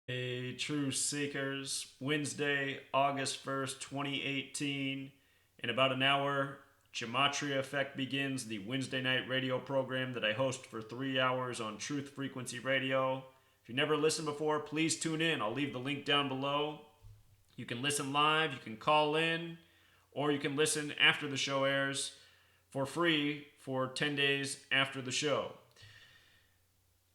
Hey, true seekers, Wednesday, August 1st, 2018. In about an hour, Gematria Effect begins, the Wednesday night radio program that I host for 3 hours on Truth Frequency Radio. If you've never listened before, please tune in. I'll leave the link down below. You can listen live, you can call in, or you can listen after the show airs for free for 10 days after the show.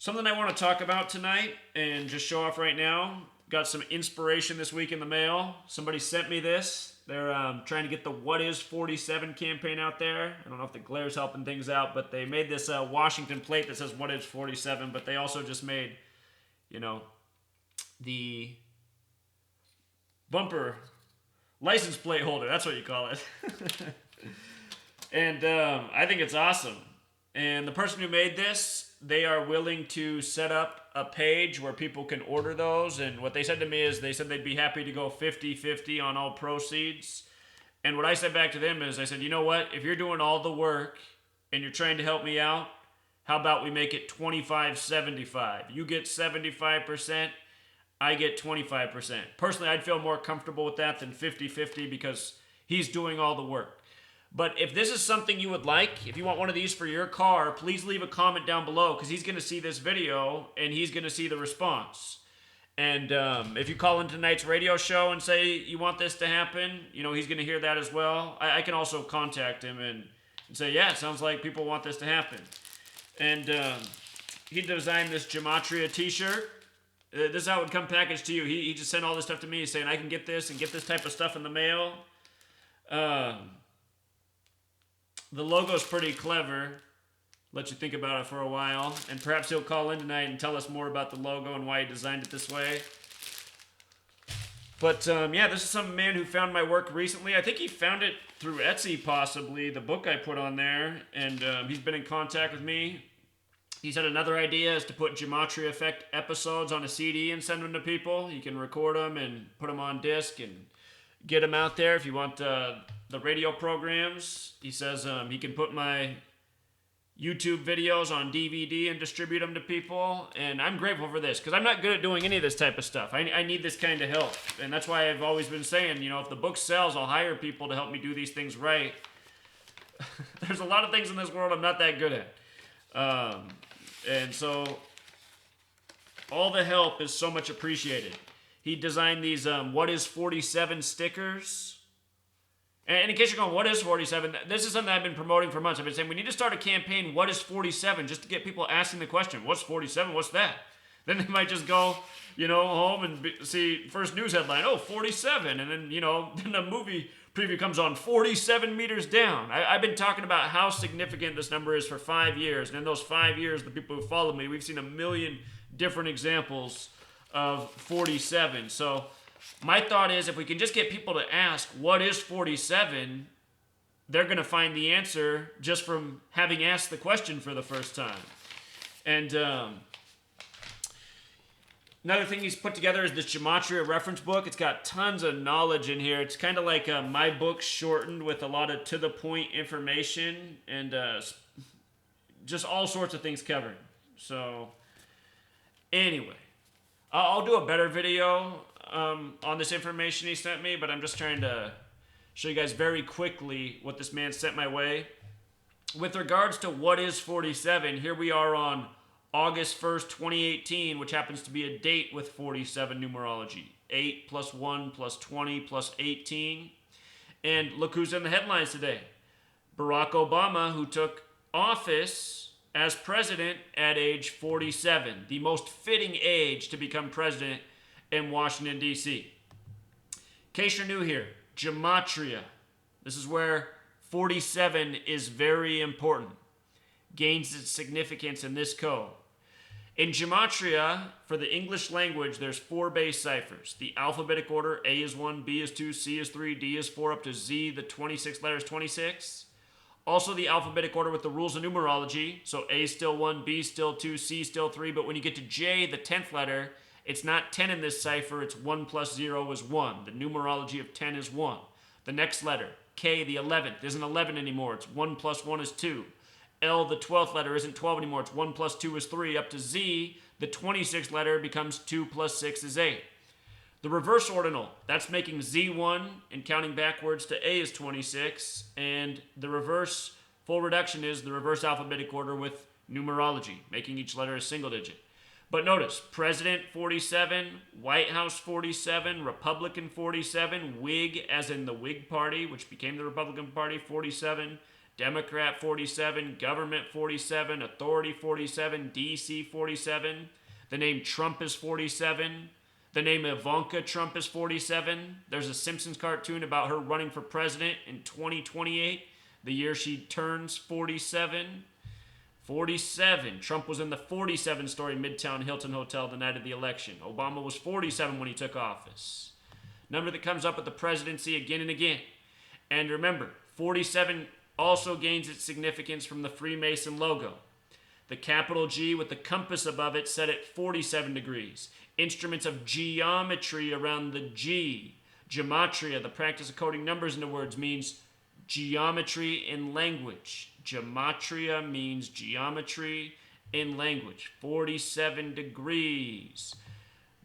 Something I want to talk about tonight and just show off right now. Got some inspiration this week in the mail. Somebody sent me this. They're trying to get the What is 47 campaign out there. I don't know if the glare's helping things out, but they made this Washington plate that says What is 47, but they also just made, the bumper license plate holder. That's what you call it. And I think it's awesome. And the person who made this, they are willing to set up a page where people can order those. And what they said to me is they said they'd be happy to go 50-50 on all proceeds. And what I said back to them is I said, you know what? If you're doing all the work and you're trying to help me out, how about we make it 25-75? You get 75%, I get 25%. Personally, I'd feel more comfortable with that than 50-50 because he's doing all the work. But if this is something you would like, if you want one of these for your car, please leave a comment down below because he's going to see this video and he's going to see the response. And if you call in tonight's radio show and say you want this to happen, he's going to hear that as well. I can also contact him and say, yeah, it sounds like people want this to happen. And he designed this Gematria t-shirt. This is how it would come packaged to you. He just sent all this stuff to me saying I can get this and get this type of stuff in the mail. The logo's pretty clever. Let you think about it for a while. And perhaps he'll call in tonight and tell us more about the logo and why he designed it this way. But this is some man who found my work recently. I think he found it through Etsy, possibly, the book I put on there. And he's been in contact with me. He said another idea is to put Gematria Effect episodes on a CD and send them to people. You can record them and put them on disc and get them out there if you want the radio programs. He says he can put my YouTube videos on DVD and distribute them to people. And I'm grateful for this because I'm not good at doing any of this type of stuff. I need this kind of help. And that's why I've always been saying, if the book sells, I'll hire people to help me do these things right. There's a lot of things in this world I'm not that good at. And so all the help is so much appreciated. He designed these What is 47 stickers. And in case you're going, what is 47? This is something I've been promoting for months. I've been saying we need to start a campaign, what is 47? Just to get people asking the question, what's 47? What's that? Then they might just go, home and see first news headline, 47. And then, then the movie preview comes on 47 meters down. I've been talking about how significant this number is for 5 years. And in those 5 years, the people who follow me, we've seen a million different examples of 47. So my thought is if we can just get people to ask, what is 47? They're going to find the answer just from having asked the question for the first time. And another thing he's put together is this Gematria reference book. It's got tons of knowledge in here. It's kind of like my book shortened with a lot of to-the-point information and just all sorts of things covered. So anyway, I'll do a better video on this information he sent me, but I'm just trying to show you guys very quickly what this man sent my way. With regards to what is 47, here we are on August 1st, 2018, which happens to be a date with 47 numerology. 8 plus 1 plus 20 plus 18. And look who's in the headlines today. Barack Obama, who took office as president at age 47, the most fitting age to become president in Washington, D.C. In case you're new here, Gematria. This is where 47 is very important. Gains its significance in this code. In Gematria, for the English language, there's 4 base ciphers. The alphabetic order, A is 1, B is 2, C is 3, D is 4, up to Z, the 26 letters 26. Also the alphabetic order with the rules of numerology. So A is still 1, B is still 2, C is still 3. But when you get to J, the 10th letter, it's not 10 in this cipher, it's 1 plus 0 is 1. The numerology of 10 is 1. The next letter, K, the 11th, isn't 11 anymore. It's 1 plus 1 is 2. L, the 12th letter, isn't 12 anymore. It's 1 plus 2 is 3. Up to Z, The 26th letter becomes 2 plus 6 is 8. The reverse ordinal, that's making Z1 and counting backwards to A is 26. And the reverse full reduction is the reverse alphabetic order with numerology, making each letter a single digit. But notice, President 47, White House 47, Republican 47, Whig as in the Whig Party, which became the Republican Party 47, Democrat 47, Government 47, Authority 47, DC 47. The name Trump is 47. The name Ivanka Trump is 47. There's a Simpsons cartoon about her running for president in 2028, the year she turns 47. 47. Trump was in the 47-story Midtown Hilton Hotel the night of the election. Obama was 47 when he took office. Number that comes up with the presidency again and again. And remember, 47 also gains its significance from the Freemason logo. The capital G with the compass above it set at 47 degrees. Instruments of geometry around the G. Gematria, the practice of coding numbers into words, means geometry in language. Gematria means geometry in language. 47 degrees.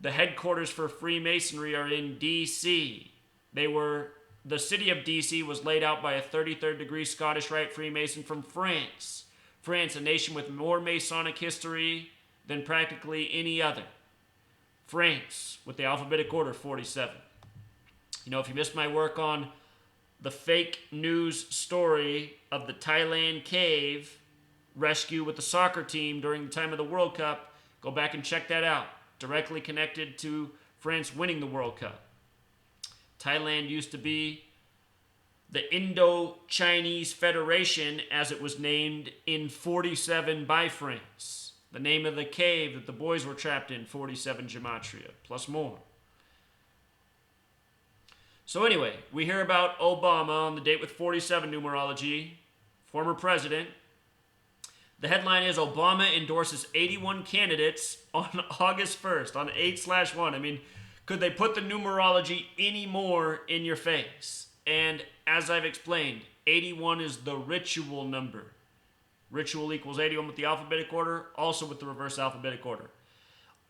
The headquarters for Freemasonry are in D.C. The city of D.C. was laid out by a 33rd degree Scottish Rite Freemason from France. France, a nation with more Masonic history than practically any other. France, with the alphabetic order 47. You know, if you missed my work on the fake news story of the Thailand cave rescue with the soccer team during the time of the World Cup, go back and check that out. Directly connected to France winning the World Cup. Thailand used to be the Indo-Chinese Federation, as it was named in 47 by France. The name of the cave that the boys were trapped in, 47 Gematria, plus more. So anyway, we hear about Obama on the date with 47 numerology, former president. The headline is Obama endorses 81 candidates on August 1st, on 8/1. I mean, could they put the numerology any more in your face? And as I've explained, 81 is the ritual number. Ritual equals 81 with the alphabetic order, also with the reverse alphabetic order.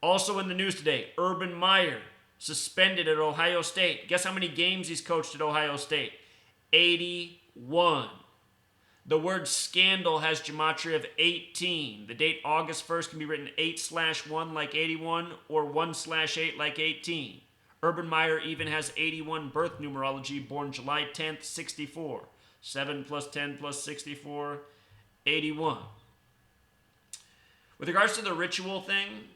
Also in the news today, Urban Meyer suspended at Ohio State. Guess how many games he's coached at Ohio State? 81. The word scandal has gematria of 18. The date August 1st can be written 8/1 like 81 or 1/8 like 18. Urban Meyer even has 81 birth numerology, born July 10th, 64. 7 plus 10 plus 64, 81. With regards to the ritual thing,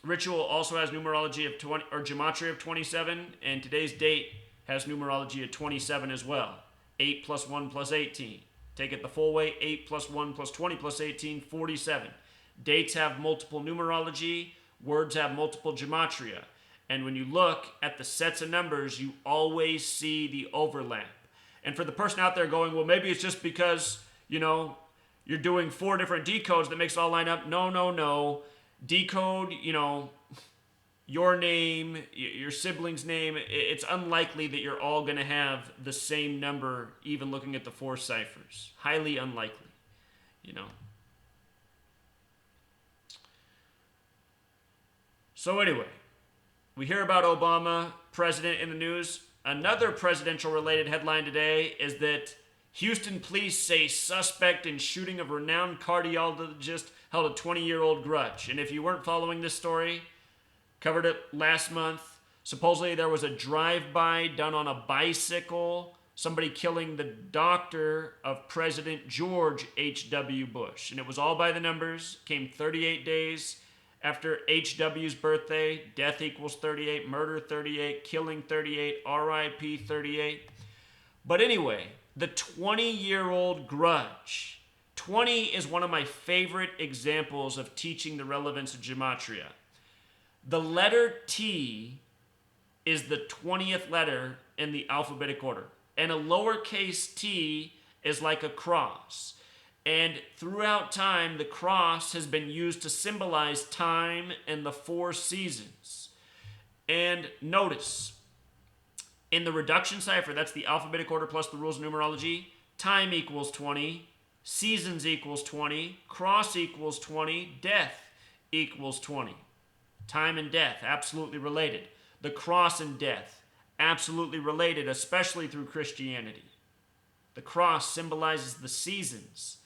ritual also has numerology of 20 or gematria of 27, and today's date has numerology of 27 as well. 8 plus 1 plus 18. Take it the full way, 8 plus 1 plus 20 plus 18, 47. Dates have multiple numerology, words have multiple gematria. And when you look at the sets of numbers, you always see the overlap. And for the person out there going, well, maybe it's just because, you're doing 4 different decodes that makes it all line up. No. Decode, your name, your sibling's name. It's unlikely that you're all going to have the same number, even looking at the 4 ciphers. Highly unlikely, So anyway, we hear about Obama, president, in the news. Another presidential-related headline today is that Houston police say suspect in shooting of renowned cardiologist held a 20-year-old grudge. And if you weren't following this story, covered it last month. Supposedly there was a drive-by done on a bicycle, somebody killing the doctor of President George H.W. Bush. And it was all by the numbers, came 38 days after H.W.'s birthday. Death equals 38, murder 38, killing 38, R.I.P. 38. But anyway, the 20-year-old grudge. 20 is one of my favorite examples of teaching the relevance of gematria. The letter T is the 20th letter in the alphabetic order. And a lowercase t is like a cross. And throughout time, the cross has been used to symbolize time and the 4 seasons. And notice, in the reduction cipher, that's the alphabetic order plus the rules of numerology, time equals 20, seasons equals 20, cross equals 20, death equals 20. Time and death, absolutely related. The cross and death, absolutely related, especially through Christianity. The cross symbolizes the seasons.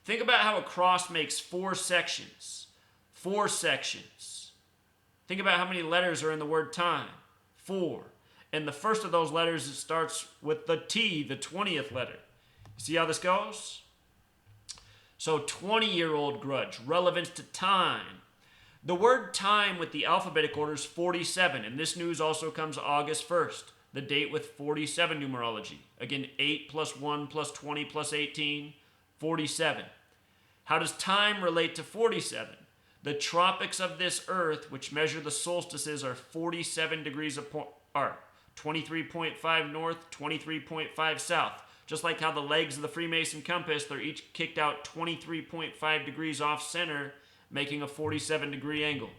Think about how a cross makes 4 sections. 4 sections. Think about how many letters are in the word time. 4. And the first of those letters, it starts with the T, the 20th letter. See how this goes? So 20-year-old grudge, relevance to time. The word time with the alphabetic order is 47, and this news also comes August 1st, the date with 47 numerology. Again, 8 plus 1 plus 20 plus 18, 47. How does time relate to 47? The tropics of this earth, which measure the solstices, are 47 degrees apart. 23.5 north, 23.5 south. Just like how the legs of the Freemason compass, they're each kicked out 23.5 degrees off center, making a 47 degree angle.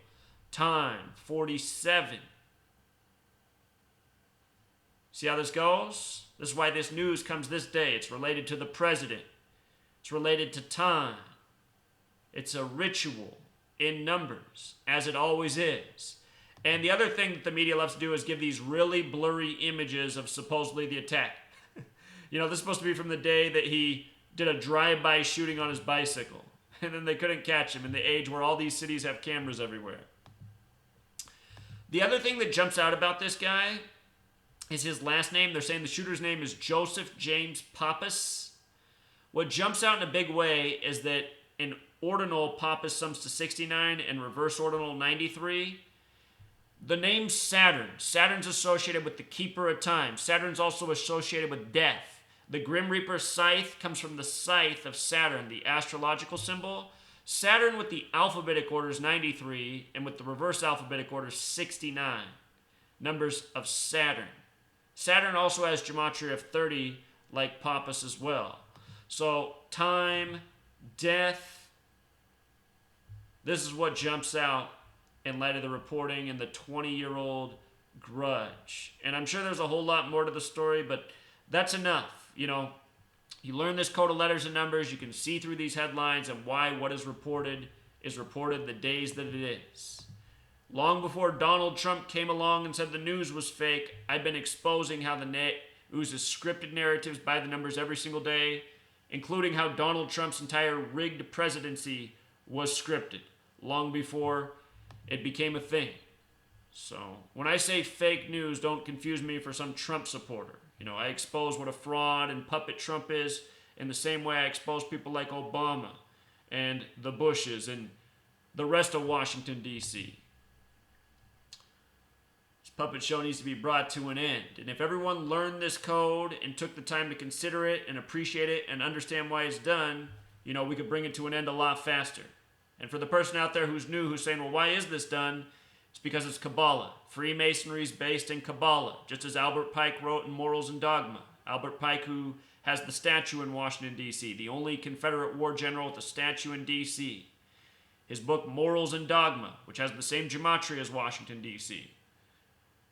Time, 47. See how this goes? This is why this news comes this day. It's related to the president. It's related to time. It's a ritual in numbers, as it always is. And the other thing that the media loves to do is give these really blurry images of supposedly the attack. You know, this is supposed to be from the day that he did a drive-by shooting on his bicycle. And then they couldn't catch him in the age where all these cities have cameras everywhere. The other thing that jumps out about this guy is his last name. They're saying the shooter's name is Joseph James Pappas. What jumps out in a big way is that in ordinal, Pappas sums to 69, and reverse ordinal, 93. The name Saturn. Saturn's associated with the keeper of time. Saturn's also associated with death. The Grim Reaper scythe comes from the scythe of Saturn, the astrological symbol. Saturn with the alphabetic order is 93, and with the reverse alphabetic order 69. Numbers of Saturn. Saturn also has gematria of 30, like Pappas as well. So, time, death. This is what jumps out in light of the reporting and the 20-year-old grudge. And I'm sure there's a whole lot more to the story, but that's enough. You know, you learn this code of letters and numbers, you can see through these headlines and why what is reported the days that it is. Long before Donald Trump came along and said the news was fake, I've been exposing how the news is scripted narratives by the numbers every single day, including how Donald Trump's entire rigged presidency was scripted, long before it became a thing. So, when I say fake news, don't confuse me for some Trump supporter. You know, I expose what a fraud and puppet Trump is in the same way I expose people like Obama and the Bushes and the rest of Washington, D.C. This puppet show needs to be brought to an end. And if everyone learned this code and took the time to consider it and appreciate it and understand why it's done, you know, we could bring it to an end a lot faster. And for the person out there who's new, who's saying, well, why is this done? It's because it's Kabbalah. Freemasonry is based in Kabbalah, just as Albert Pike wrote in Morals and Dogma. Albert Pike, who has the statue in Washington, D.C., the only Confederate war general with a statue in D.C. His book, Morals and Dogma, which has the same gematria as Washington, D.C.,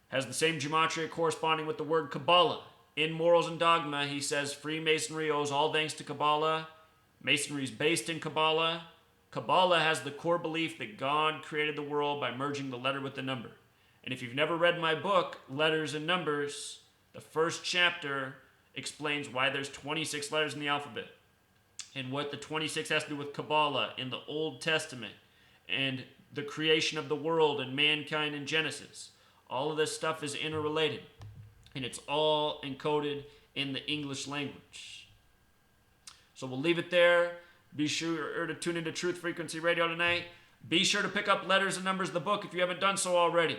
has the same gematria corresponding with the word Kabbalah. In Morals and Dogma, he says Freemasonry owes all thanks to Kabbalah. Masonry is based in Kabbalah. Kabbalah has the core belief that God created the world by merging the letter with the number. And if you've never read my book, Letters and Numbers, the first chapter explains why there's 26 letters in the alphabet and what the 26 has to do with Kabbalah in the Old Testament and the creation of the world and mankind in Genesis. All of this stuff is interrelated, and it's all encoded in the English language. So we'll leave it there. Be sure to tune into Truth Frequency Radio tonight. Be sure to pick up Letters and Numbers, the book, if you haven't done so already.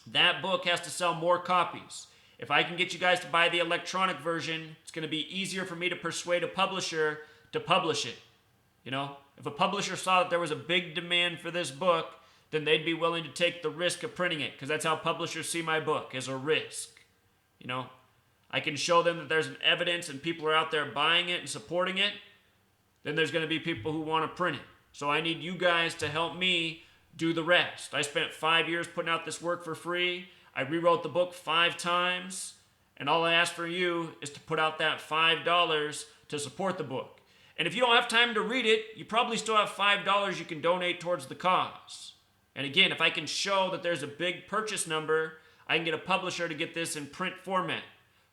That book has to sell more copies. If I can get you guys to buy the electronic version, it's going to be easier for me to persuade a publisher to publish it. You know, if a publisher saw that there was a big demand for this book, then they'd be willing to take the risk of printing it, because that's how publishers see my book, as a risk. You know, I can show them that there's an evidence and people are out there buying it and supporting it, then there's going to be people who want to print it. So I need you guys to help me do the rest. I spent 5 years putting out this work for free. I rewrote the book 5 times, and all I ask for you is to put out that $5 to support the book. And if you don't have time to read it, you probably still have $5 you can donate towards the cause. And again, if I can show that there's a big purchase number, I can get a publisher to get this in print format.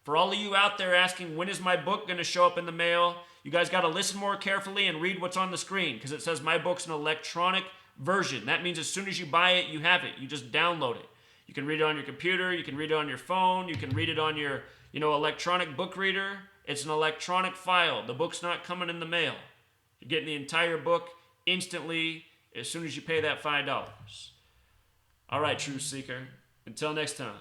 For all of you out there asking, when is my book going to show up in the mail? You guys got to listen more carefully and read what's on the screen, because it says my book's an electronic version. That means as soon as you buy it, you have it. You just download it. You can read it on your computer. You can read it on your phone. You can read it on your, electronic book reader. It's an electronic file. The book's not coming in the mail. You're getting the entire book instantly as soon as you pay that $5. All right, Truth Seeker. Until next time.